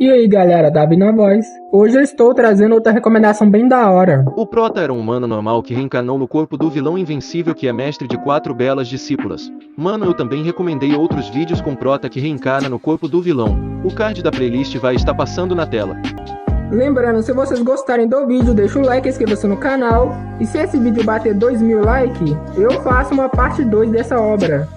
E aí galera, Davi na voz. Hoje eu estou trazendo outra recomendação bem da hora. O Prota era um humano normal que reencarnou no corpo do vilão invencível que é mestre de 4 belas discípulas. Mano, eu também recomendei outros vídeos com Prota que reencarna no corpo do vilão. O card da playlist vai estar passando na tela. Lembrando, se vocês gostarem do vídeo, deixa o like e inscreva-se no canal. E se esse vídeo bater 2000 likes, eu faço uma parte 2 dessa obra.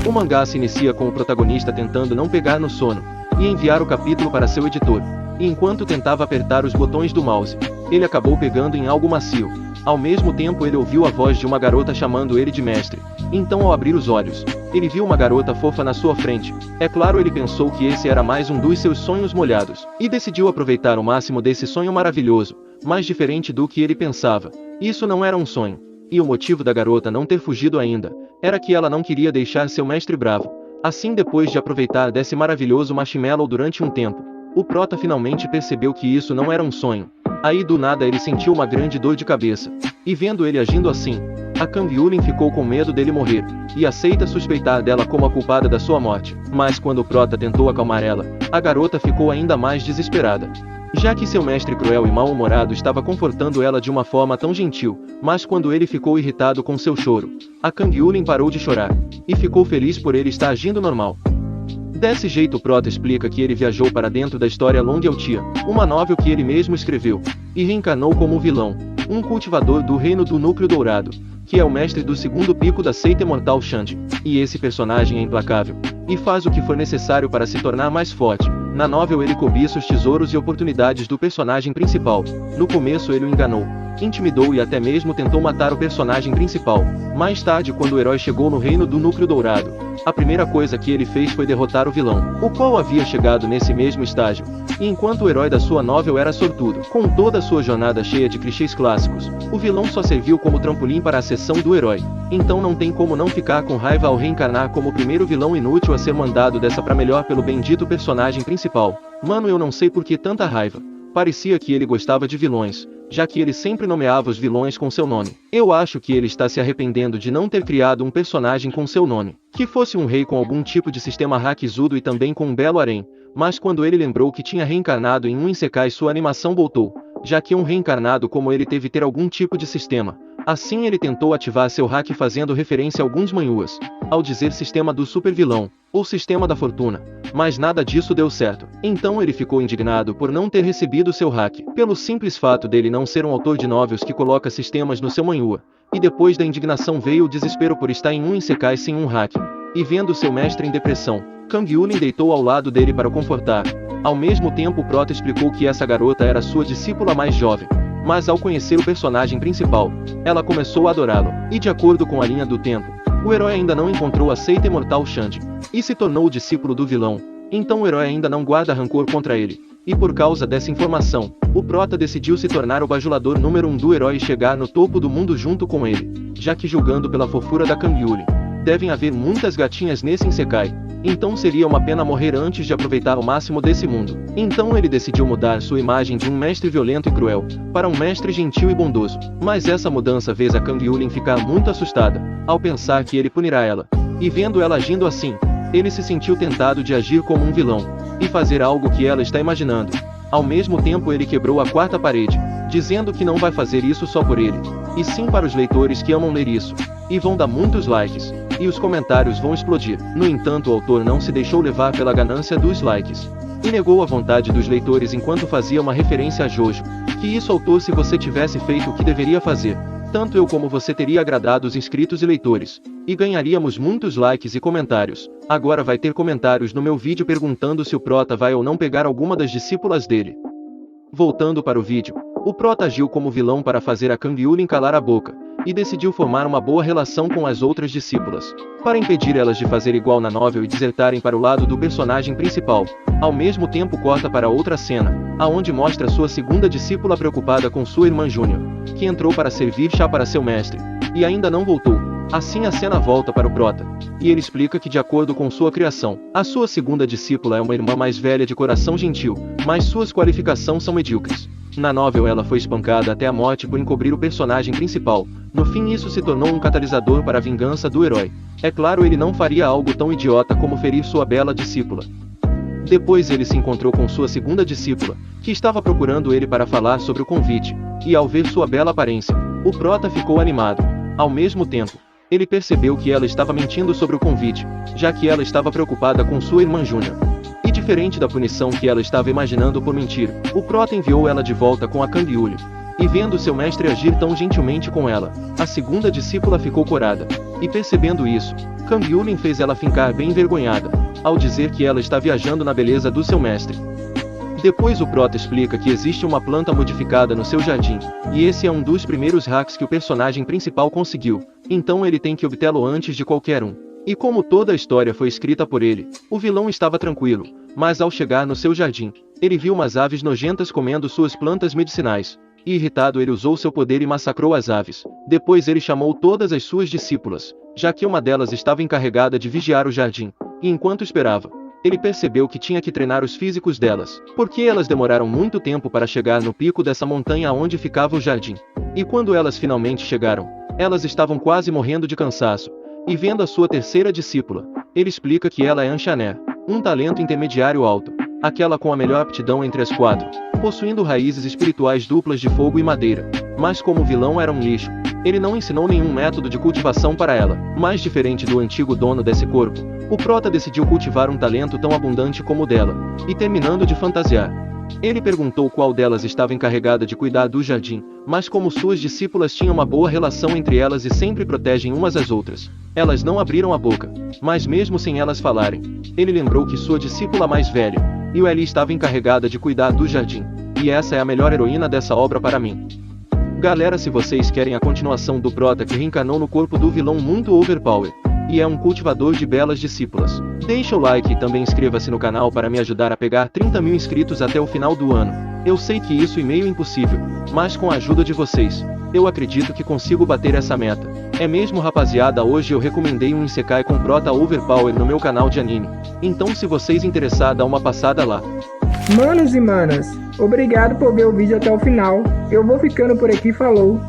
O mangá se inicia com o protagonista tentando não pegar no sono e enviar o capítulo para seu editor. E enquanto tentava apertar os botões do mouse, ele acabou pegando em algo macio. Ao mesmo tempo ele ouviu a voz de uma garota chamando ele de mestre. Então ao abrir os olhos, ele viu uma garota fofa na sua frente. É claro, ele pensou que esse era mais um dos seus sonhos molhados, e decidiu aproveitar o máximo desse sonho maravilhoso, mas diferente do que ele pensava. Isso não era um sonho. E o motivo da garota não ter fugido ainda, era que ela não queria deixar seu mestre bravo. Assim, depois de aproveitar desse maravilhoso marshmallow durante um tempo, o Prota finalmente percebeu que isso não era um sonho. Aí do nada ele sentiu uma grande dor de cabeça. E vendo ele agindo assim, a Kang Yulin ficou com medo dele morrer, e aceita suspeitar dela como a culpada da sua morte. Mas quando o Prota tentou acalmar ela, a garota ficou ainda mais desesperada, já que seu mestre cruel e mal-humorado estava confortando ela de uma forma tão gentil. Mas quando ele ficou irritado com seu choro, a Kang Yulin parou de chorar, e ficou feliz por ele estar agindo normal. Desse jeito o Prota explica que ele viajou para dentro da história Long Eltia, uma novel que ele mesmo escreveu, e reencarnou como vilão, um cultivador do reino do núcleo dourado, que é o mestre do segundo pico da seita imortal Shanti. E esse personagem é implacável, e faz o que for necessário para se tornar mais forte. Na novel ele cobiça os tesouros e oportunidades do personagem principal. No começo ele o enganou, intimidou e até mesmo tentou matar o personagem principal. Mais tarde, quando o herói chegou no reino do núcleo dourado, a primeira coisa que ele fez foi derrotar o vilão, o qual havia chegado nesse mesmo estágio. E enquanto o herói da sua novel era sortudo, com toda a sua jornada cheia de clichês clássicos, o vilão só serviu como trampolim para a ascensão do herói. Então não tem como não ficar com raiva ao reencarnar como o primeiro vilão inútil a ser mandado dessa pra melhor pelo bendito personagem principal. Mano, eu não sei por que tanta raiva. Parecia que ele gostava de vilões, já que ele sempre nomeava os vilões com seu nome. Eu acho que ele está se arrependendo de não ter criado um personagem com seu nome, que fosse um rei com algum tipo de sistema hackzudo e também com um belo harém. Mas quando ele lembrou que tinha reencarnado em um Isekai, sua animação voltou, já que um reencarnado como ele teve ter algum tipo de sistema. Assim ele tentou ativar seu hack fazendo referência a alguns manhuas, ao dizer sistema do super vilão, ou sistema da fortuna, mas nada disso deu certo. Então ele ficou indignado por não ter recebido seu hack, pelo simples fato dele não ser um autor de novels que coloca sistemas no seu manhua. E depois da indignação veio o desespero por estar em um Isekai sem um hack. E vendo seu mestre em depressão, Kang Yulin deitou ao lado dele para o confortar. Ao mesmo tempo o Prota explicou que essa garota era sua discípula mais jovem. Mas ao conhecer o personagem principal, ela começou a adorá-lo. E de acordo com a linha do tempo, o herói ainda não encontrou a seita imortal Shanti, e se tornou o discípulo do vilão. Então o herói ainda não guarda rancor contra ele. E por causa dessa informação, o Prota decidiu se tornar o bajulador número 1 do herói e chegar no topo do mundo junto com ele, já que julgando pela fofura da Kang Yulin, devem haver muitas gatinhas nesse Isekai. Então seria uma pena morrer antes de aproveitar o máximo desse mundo. Então ele decidiu mudar sua imagem de um mestre violento e cruel, para um mestre gentil e bondoso. Mas essa mudança fez a Kang Yulin ficar muito assustada, ao pensar que ele punirá ela. E vendo ela agindo assim, ele se sentiu tentado de agir como um vilão, e fazer algo que ela está imaginando. Ao mesmo tempo ele quebrou a quarta parede, dizendo que não vai fazer isso só por ele, e sim para os leitores que amam ler isso, e vão dar muitos likes, e os comentários vão explodir. No entanto, o autor não se deixou levar pela ganância dos likes, e negou a vontade dos leitores enquanto fazia uma referência a Jojo, que isso autor, se você tivesse feito o que deveria fazer, tanto eu como você teria agradado os inscritos e leitores, e ganharíamos muitos likes e comentários. Agora vai ter comentários no meu vídeo perguntando se o Prota vai ou não pegar alguma das discípulas dele. Voltando para o vídeo, o Prota agiu como vilão para fazer a Kang Yulin calar a boca, e decidiu formar uma boa relação com as outras discípulas, para impedir elas de fazer igual na novel e desertarem para o lado do personagem principal. Ao mesmo tempo corta para outra cena, aonde mostra sua segunda discípula preocupada com sua irmã Júnior, que entrou para servir chá para seu mestre, e ainda não voltou. Assim a cena volta para o Prota, e ele explica que de acordo com sua criação, a sua segunda discípula é uma irmã mais velha de coração gentil, mas suas qualificações são medíocres. Na novel ela foi espancada até a morte por encobrir o personagem principal. No fim isso se tornou um catalisador para a vingança do herói. É claro, ele não faria algo tão idiota como ferir sua bela discípula. Depois ele se encontrou com sua segunda discípula, que estava procurando ele para falar sobre o convite, e ao ver sua bela aparência, o prota ficou animado. Ao mesmo tempo, ele percebeu que ela estava mentindo sobre o convite, já que ela estava preocupada com sua irmã Júnior. E diferente da punição que ela estava imaginando por mentir, o prota enviou ela de volta com a Kang Yulia. E vendo seu mestre agir tão gentilmente com ela, a segunda discípula ficou corada. E percebendo isso, Kang Yulia fez ela ficar bem envergonhada, ao dizer que ela está viajando na beleza do seu mestre. Depois o prota explica que existe uma planta modificada no seu jardim, e esse é um dos primeiros hacks que o personagem principal conseguiu, então ele tem que obtê-lo antes de qualquer um. E como toda a história foi escrita por ele, o vilão estava tranquilo, mas ao chegar no seu jardim, ele viu umas aves nojentas comendo suas plantas medicinais. E irritado ele usou seu poder e massacrou as aves. Depois ele chamou todas as suas discípulas, já que uma delas estava encarregada de vigiar o jardim, e enquanto esperava, ele percebeu que tinha que treinar os físicos delas, porque elas demoraram muito tempo para chegar no pico dessa montanha onde ficava o jardim. E quando elas finalmente chegaram, elas estavam quase morrendo de cansaço. E vendo a sua terceira discípula, ele explica que ela é Anchaner, um talento intermediário alto, aquela com a melhor aptidão entre as quatro, possuindo raízes espirituais duplas de fogo e madeira. Mas como o vilão era um lixo, ele não ensinou nenhum método de cultivação para ela. Mas diferente do antigo dono desse corpo, o prota decidiu cultivar um talento tão abundante como o dela, e terminando de fantasiar, ele perguntou qual delas estava encarregada de cuidar do jardim, mas como suas discípulas tinham uma boa relação entre elas e sempre protegem umas às outras, elas não abriram a boca. Mas mesmo sem elas falarem, ele lembrou que sua discípula mais velha, Yueli, estava encarregada de cuidar do jardim, e essa é a melhor heroína dessa obra para mim. Galera, se vocês querem a continuação do prota que reencarnou no corpo do vilão muito overpower, e é um cultivador de belas discípulas, deixa o like e também inscreva-se no canal para me ajudar a pegar 30 mil inscritos até o final do ano. Eu sei que isso é meio impossível, mas com a ajuda de vocês, eu acredito que consigo bater essa meta. É mesmo, rapaziada, hoje eu recomendei um Isekai com prota overpower no meu canal de anime, então se vocês interessados, dá uma passada lá. Manos e manas, obrigado por ver o vídeo até o final. Eu vou ficando por aqui, falou!